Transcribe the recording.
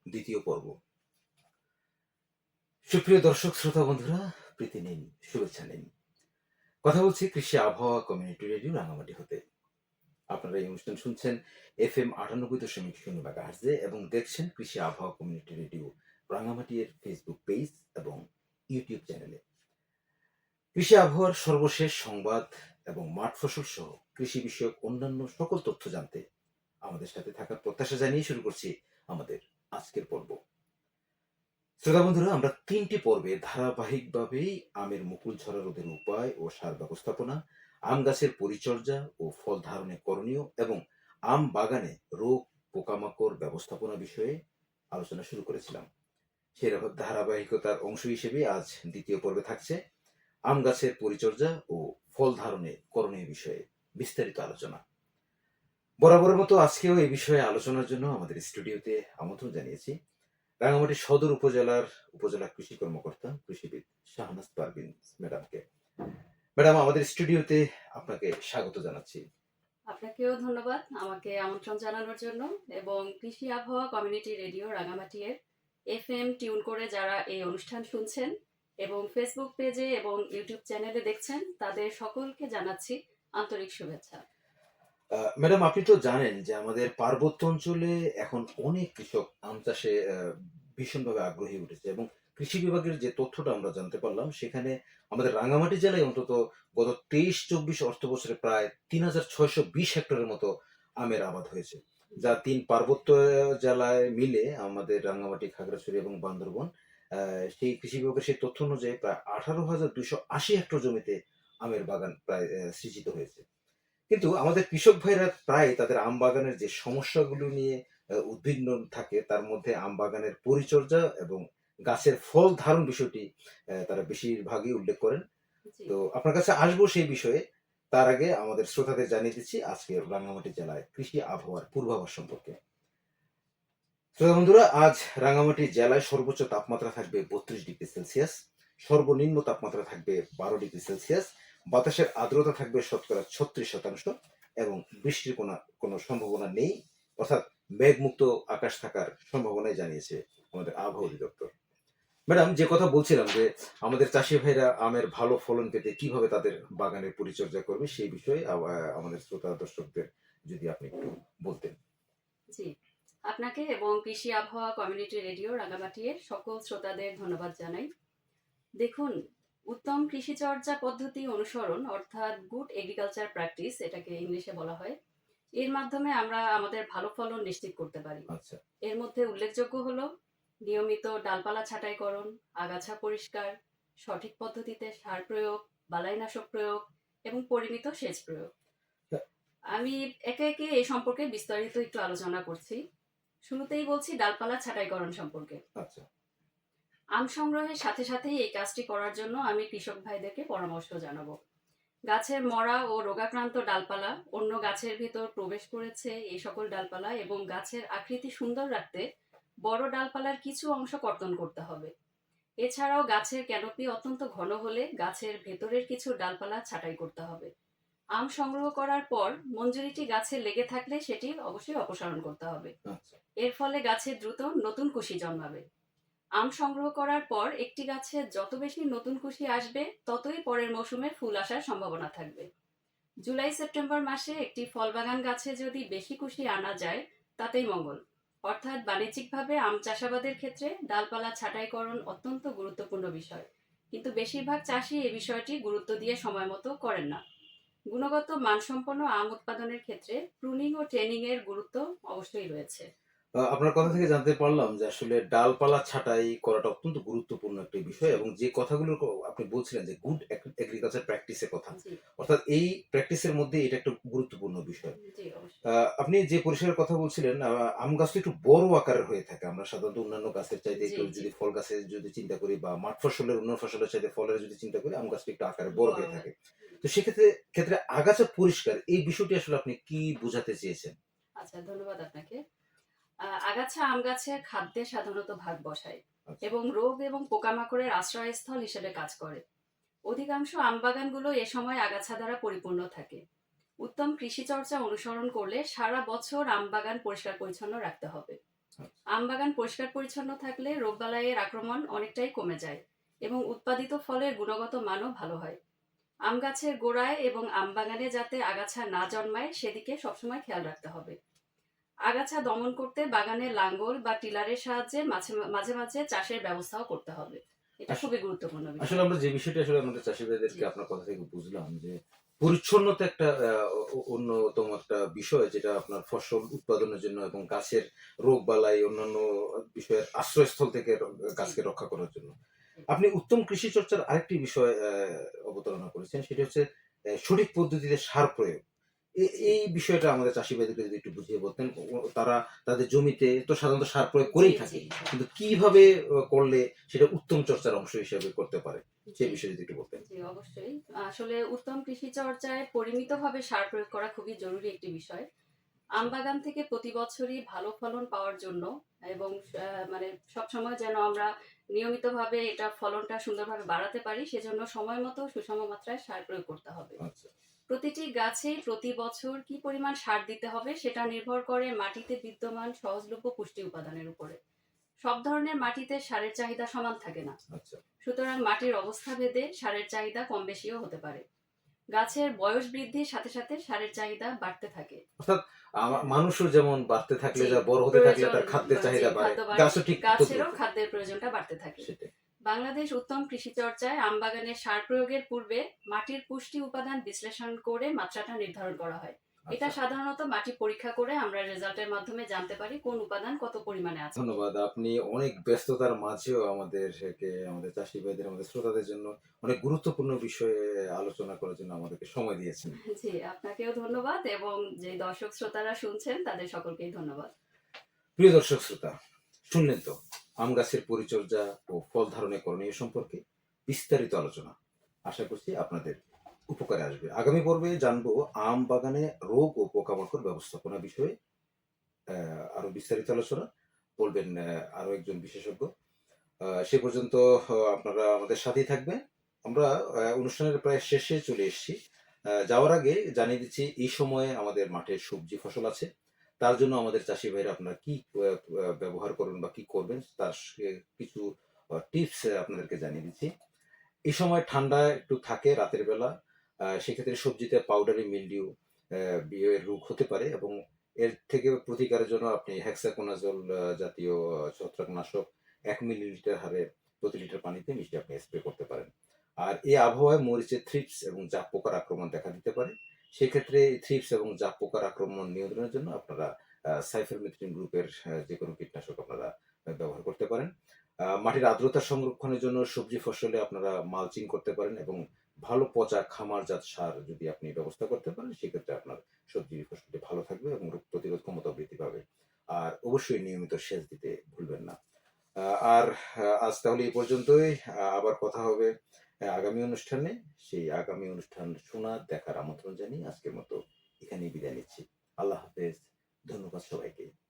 দ্বিতীয় পর্ব। সুপ্রিয় দর্শক শ্রোতা বন্ধুরা, প্রীতি নিন, শুভেচ্ছা নিন। কথা বলছি কৃষি আবহাওয়া কমিউনিটি রেডিও রাঙামাটি হতে। আপনারা এই অনুষ্ঠান শুনছেন FM 98.0 মেগাহার্জে এবং দেখছেন কৃষি আবহাওয়া কমিউনিটি রেডিও রাঙামাটি এর ফেসবুক পেজ এবং ইউটিউব চ্যানেলে। কৃষি আবহাওয়ার সর্বশেষ সংবাদ এবং মাঠ ফসল সহ কৃষি বিষয়ক অন্যান্য সকল তথ্য জানতে আমাদের সাথে থাকার প্রত্যাশা জানিয়ে শুরু করছি আমাদের আজকের পর্ব। শ্রোতা বন্ধুরা, আমরা 3টি পর্বে ধারাবাহিকভাবেই আমের মুকুল ঝরা রোধের উপায় ও সার ব্যবস্থাপনা, আম গাছের পরিচর্যা ও ফল ধারণে করণীয় এবং আম বাগানে রোগ পোকামাকড় ব্যবস্থাপনা বিষয়ে আলোচনা শুরু করেছিলাম। সেই ধারাবাহিকতার অংশ হিসেবে আজ দ্বিতীয় পর্বে থাকছে আম গাছের পরিচর্যা ও ফল ধারণে করণীয় বিষয়ে বিস্তারিত আলোচনা। বরাবরের মতো আজকেও এই বিষয়ে আলোচনার জন্য আমাদের স্টুডিওতে আমন্ত্রণ জানিয়েছি রাঙামাটি সদর উপজেলা কৃষি কর্মকর্তা কৃষিবিদ শাহনাজ পারভিন ম্যাডামকে। ম্যাডাম, আমাদের স্টুডিওতে আপনাকে স্বাগত জানাচ্ছি। আপনাকেও ধন্যবাদ আমাকে আমন্ত্রণ জানানোর জন্য। এবং কৃষি আবহাওয়া কমিউনিটি রেডিও রাঙামাটি এর FM টিউন করে যারা এই অনুষ্ঠান শুনছেন এবং ফেসবুক পেজে এবং ইউটিউব চ্যানেলে দেখছেন, তাদের সকলকে জানাচ্ছি আন্তরিক শুভেচ্ছা। ম্যাডাম, আপনি তো জানেন যে আমাদের পার্বত্য অঞ্চলে এখন অনেক কৃষক আম চাষে ভীষণভাবে আগ্রহী উঠেছে এবং কৃষি বিভাগের যে তথ্যটা আমরা জানতে পারলাম সেখানে আমাদের রাঙামাটি জেলায় অন্তত গত 23-24 অর্থ বছরে প্রায় 3620 হেক্টরের মতো আমের আবাদ হয়েছে, যা 3 পার্বত্য জেলায় মিলে আমাদের রাঙামাটি, খাগড়াছড়ি এবং বান্দরবন, সেই কৃষি বিভাগের সেই তথ্য অনুযায়ী প্রায় 18,280 হেক্টর জমিতে আমের বাগান প্রায় সৃজিত হয়েছে। কিন্তু আমাদের কৃষক ভাইরা প্রায় তাদের আম বাগানের যে সমস্যাগুলো নিয়ে উদ্বিগ্ন থাকে, তার মধ্যে আম বাগানের পরিচর্যা এবং গাছের ফল ধারণ বিষয়টি তারা বেশিরভাগই উল্লেখ করেন। জি, তো আপনার কাছে আসবো সেই বিষয়ে। তার আগে আমাদের শ্রোতাদের জানিয়ে দিচ্ছি আজকে রাঙ্গামাটি জেলায় কৃষি আবহাওয়ার পূর্বাভাস সম্পর্কে। শ্রোতা বন্ধুরা, আজ রাঙ্গামাটি জেলায় সর্বোচ্চ তাপমাত্রা থাকবে 32 ডিগ্রি সেলসিয়াস, সর্বনিম্ন তাপমাত্রা থাকবে 12 ডিগ্রি সেলসিয়াস, বাতাসের আর্দ্রতা থাকবে শতকরা 36% এবং বৃষ্টির কোনো সম্ভাবনা নেই, অর্থাৎ মেঘমুক্ত আকাশ থাকার সম্ভাবনাই জানিয়েছে আমাদের আবহাওয়া অধিদপ্তর। ম্যাডাম, যে কথা বলছিলাম যে আমাদের চাষি ভাইরা আমের ভালো ফলন পেতে কিভাবে তাদের বাগানের পরিচর্যা করবে সেই বিষয়ে আমাদের শ্রোতা দর্শকদের যদি আপনি একটু বলতেন। জি, আপনাকে এবং কৃষি আবহাওয়া কমিউনিটি রেডিও রাঙামাটি এর সকল শ্রোতাদের ধন্যবাদ জানাই। দেখুন, উত্তম কৃষিচর্যা পদ্ধতি অনুসরণ অর্থাৎ গুড এগ্রিকালচার প্র্যাকটিস, এটাকে ইংলিশে বলা হয়, এর মাধ্যমে আমরা আমাদের ভালো ফলন নিশ্চিত করতে পারি। আচ্ছা। এর মধ্যে উল্লেখযোগ্য হলো নিয়মিত ডালপালা ছাঁটাইকরণ, আগাছা পরিষ্কার, সঠিক পদ্ধতিতে সার প্রয়োগ, বালাইনাশক প্রয়োগ এবং পরিমিত সেচ প্রয়োগ। আমি একে একে এই সম্পর্কে বিস্তারিত একটু আলোচনা করছি। শুরুতেই বলছি ডালপালা ছাঁটাইকরণ সম্পর্কে। আচ্ছা। আম সংগ্রহের সাথে সাথেই এই কাজটি করার জন্য আমি কৃষক ভাইদেরকে পরামর্শ জানাবো। গাছের মরা ও রোগাক্রান্ত ডালপালা, অন্য গাছের ভিতর প্রবেশ করেছে এই সকল ডালপালা এবং গাছের আকৃতি সুন্দর রাখতে বড় ডালপালার কিছু অংশ কর্তন করতে হবে। এছাড়াও গাছের ক্যানোপি অত্যন্ত ঘন হলে গাছের ভেতরের কিছু ডালপালা ছাঁটাই করতে হবে। আম সংগ্রহ করার পর মঞ্জুরিটি গাছে লেগে থাকলে সেটি অবশ্যই অপসারণ করতে হবে। আচ্ছা। এর ফলে গাছে দ্রুত নতুন কুশি জন্মাবে। আম সংগ্রহ করার পর একটি গাছে যত বেশি নতুন কুশি আসবে, ততই পরের মৌসুমে ফুল আসার সম্ভাবনা থাকবে। জুলাই সেপ্টেম্বর মাসে একটি ফল বাগান গাছে যদি বেশি কুশি আনা যায়, তাতেই মঙ্গল। অর্থাৎ বাণিজ্যিকভাবে আম চাষাবাদের ক্ষেত্রে ডালপালা ছাঁটাইকরণ অত্যন্ত গুরুত্বপূর্ণ বিষয়, কিন্তু বেশিরভাগ চাষি এ বিষয়টি গুরুত্ব দিয়ে সময় মতো করেন না। গুণগত মানসম্পন্ন আম উৎপাদনের ক্ষেত্রে প্রুনিং ও ট্রেনিং এর গুরুত্ব অবশ্যই রয়েছে। আপনার কথা থেকে জানতে পারলাম যে আসলে ডালপালা ছাঁটাই করাটা অত্যন্ত গুরুত্বপূর্ণ একটি বিষয় জি, এবং যে কথাগুলো আপনি বলছিলেন যে গুড এগ্রিকালচার প্র্যাকটিসের কথা, জি, অর্থাৎ এই প্র্যাকটিসের মধ্যে এটা একটা গুরুত্বপূর্ণ বিষয়। জি, অবশ্যই। আপনি যে পরিসরের কথা বলছিলেন, আম গাছ তো একটু বড় আকারের হয়ে থাকে। আমরা সাধারণত অন্যান্য গাছের চাইতে জি, একটু জি, যদি ফল গাছের যদি চিন্তা করি বা মাঠ ফসলের অন্য ফসলের চাইতে ফলের যদি চিন্তা করি, আম গাছটা একটু আকারে বড় বড় হয়ে হয়। থাকে। তো সেক্ষেত্রে ক্ষেত্রে আগাছা পরিষ্কার এই বিষয়টি আসলে আপনি কি বোঝাতে চেয়েছেন? আচ্ছা, ধন্যবাদ আপনাকে। আগাছা আম গাছের খাদ্যে সাধারণত ভাগ বসায় আচ্ছা। এবং রোগ এবং পোকামাকড়ের আশ্রয়স্থল হিসেবে কাজ করে। অধিকাংশ আম বাগানগুলো এ সময় আগাছা দ্বারা পরিপূর্ণ থাকে। উত্তম কৃষিচর্যা অনুসরণ করলে সারা বছর আম বাগান পরিষ্কার পরিচ্ছন্ন রাখতে হবে। আম বাগান পরিষ্কার পরিচ্ছন্ন থাকলে রোগবালাইয়ের আক্রমণ অনেকটাই কমে যায় এবং উৎপাদিত ফলের গুণগত মানও ভালো হয়। আম গাছের গোড়ায় এবং আম বাগানে যাতে আগাছা না জন্মায় সেদিকে সবসময় খেয়াল রাখতে হবে। আগাছা দমন করতে বাগানে লাঙ্গল বা টিলারের সাহায্যে মাঝে মাঝে মাঝে চাষের ব্যবস্থাও করতে হবে। এটা আস- খুবই গুরুত্বপূর্ণ আসলে বিষয়। আমরা যে বিষয়টা আসলে আমাদের চাষি জি, ভাইদেরকে আপনার কথা থেকে বুঝলাম যে পরিচ্ছন্নতা একটা অন্যতম একটা বিষয় যেটা আপনার ফসল উৎপাদনের জন্য এবং গাছের রোগ বালাই অন্যান্য বিষয়ের আশ্রয়স্থল থেকে জি, গাছকে রক্ষা করার জন্য জি, আপনি উত্তম কৃষি চর্চার আরেকটি বিষয় অবতারণা করেছেন সেটা হচ্ছে সঠিক পদ্ধতিতে সার প্রয়োগ। জি, এই বিষয়টা আমাদের চাষি ভাইদেরকে যদি একটু বুঝিয়ে বলতেন। তারা তাদের জমিতে তো সাধারণত সার প্রয়োগ জি, করেই জি, থাকে। জি, কিন্তু কিভাবে করলে সেটা উত্তম চর্চার অংশ হিসেবে করতে পারে? জি, সেই বিষয়ে যদি একটু বলতেন। জি, অবশ্যই। আসলে উত্তম কৃষি চর্চায় পরিমিতভাবে সার প্রয়োগ করা খুবই জরুরি একটি বিষয়। আম আচ্ছা, বাগান থেকে প্রতি বছরই ভালো ফলন পাওয়ার জন্য এবং মানে সবসময় যেন আমরা নিয়মিতভাবে এটা ফলনটা সুন্দরভাবে বাড়াতে পারি সেজন্য সময় মতো সুষম মাত্রায় সার প্রয়োগ করতে হবে। আচ্ছা, প্রতিটি গাছেই প্রতি বছর কি পরিমাণ সার দিতে হবে সেটা নির্ভর করে মাটিতে বিদ্যমান সহজলভ্য পুষ্টি উপাদানের উপরে। সব ধরনের মাটিতে সারের চাহিদা সমান থাকে না। আচ্ছা। সুতরাং মাটির অবস্থা ভেদে সারের চাহিদা কম বেশিও হতে পারে। গাছের বয়স বৃদ্ধির সাথে সাথে সারের চাহিদা বাড়তে থাকে। অর্থাৎ মানুষও যেমন বাড়তে থাকলে জি, যা বড় হতে থাকলে প্রয়োজন তার খাদ্যের জি, চাহিদা বাড়ে। খাদ্য বাড়ে, গাছও ঠিক গাছেরও তদ্রূপ। খাদ্যের প্রয়োজনটা বাড়তে থাকে। সেটাই। বাংলাদেশ উত্তম কৃষি চর্চায় আম বাগানে সার প্রয়োগের পূর্বে মাটির পুষ্টি উপাদান বিশ্লেষণ করে মাত্রাটা নির্ধারণ করা হয়। এটা আচ্ছা। সাধারণত মাটি পরীক্ষা করে আমরা রেজাল্টের মাধ্যমে জানতে পারি কোন উপাদান কত পরিমাণে আছে। ধন্যবাদ। আপনি অনেক ব্যস্ততার মাঝেও আমাদের চাষী ভাইদের, আমাদের শ্রোতাদের জন্য অনেক গুরুত্বপূর্ণ বিষয়ে আলোচনা করার জন্য আমাদেরকে সময় দিয়েছেন। জি, আপনাকেও ধন্যবাদ এবং যে দর্শক শ্রোতারা শুনছেন তাদের সকলকেই ধন্যবাদ। প্রিয় দর্শক শ্রোতা, শুনলেন তো আম গাছের পরিচর্যা ও ফল ধারণের করণীয় সম্পর্কে বিস্তারিত আলোচনা। আশা করছি আপনাদের উপকারে আসবে। আগামী পর্বে জানবো আম বাগানে রোগ ও পোকামাকড় ব্যবস্থাপনা বিষয়ে আরো বিস্তারিত আলোচনা বলবেন আরো একজন বিশেষজ্ঞ। সে পর্যন্ত আপনারা আমাদের সাথেই থাকবেন। আমরা অনুষ্ঠানের প্রায় শেষে চলে এসেছি। যাওয়ার আগে জানিয়ে দিচ্ছি এই সময়ে আমাদের মাঠে সবজি ফসল আছে। তার জন্য আমাদের চাষী ভাইরা আপনারা কি ব্যবহার করবেন বা কি করবেন তার কিছু টিপস আপনাদেরকে জানিয়ে দিচ্ছি। এই সময় ঠান্ডা একটু থাকে রাতের বেলা। সেক্ষেত্রে সবজিতে পাউডারি মিলডিউ এর রোগ হতে পারে এবং এর থেকে প্রতিকারের জন্য আপনি হেক্সাকোনাজোল জাতীয় ছত্রাকনাশক ১ মিলিলিটার হারে প্রতি লিটার পানিতে মিশিয়ে আপনি স্প্রে করতে পারেন। আর এই আবহাওয়ায় মরিচে থ্রিপস এবং জাপ পোকার আক্রমণ দেখা দিতে পারে। সেক্ষেত্রে এই থ্রিপস এবং জাপ পোকার আক্রমণ নিয়ন্ত্রণের জন্য আপনারা সাইফারমেথ্রিন গ্রুপের যেকোনো কীটনাশক আপনারা ব্যবহার করতে পারেন। মাটির আর্দ্রতা সংরক্ষণের জন্য সবজি ফসলে আপনারা মালচিং করতে পারেন এবং ভালো পচা খামারজাত সার যদি আপনি ব্যবস্থা করতে পারেন সেক্ষেত্রে আপনার সবজি ফসলটি ভালো থাকবে এবং রোগ প্রতিরোধ ক্ষমতা বৃদ্ধি পাবে। আর অবশ্যই নিয়মিত সেচ দিতে ভুলবেন না। আর আজ তাহলে এই পর্যন্তই। আবার কথা হবে আগামী অনুষ্ঠানে। সেই আগামী অনুষ্ঠান শোনার দেখার আমন্ত্রণ জানিয়ে আজকের মতো এখানেই বিদায় নিচ্ছি। আল্লাহ হাফেজ। ধন্যবাদ সবাইকে।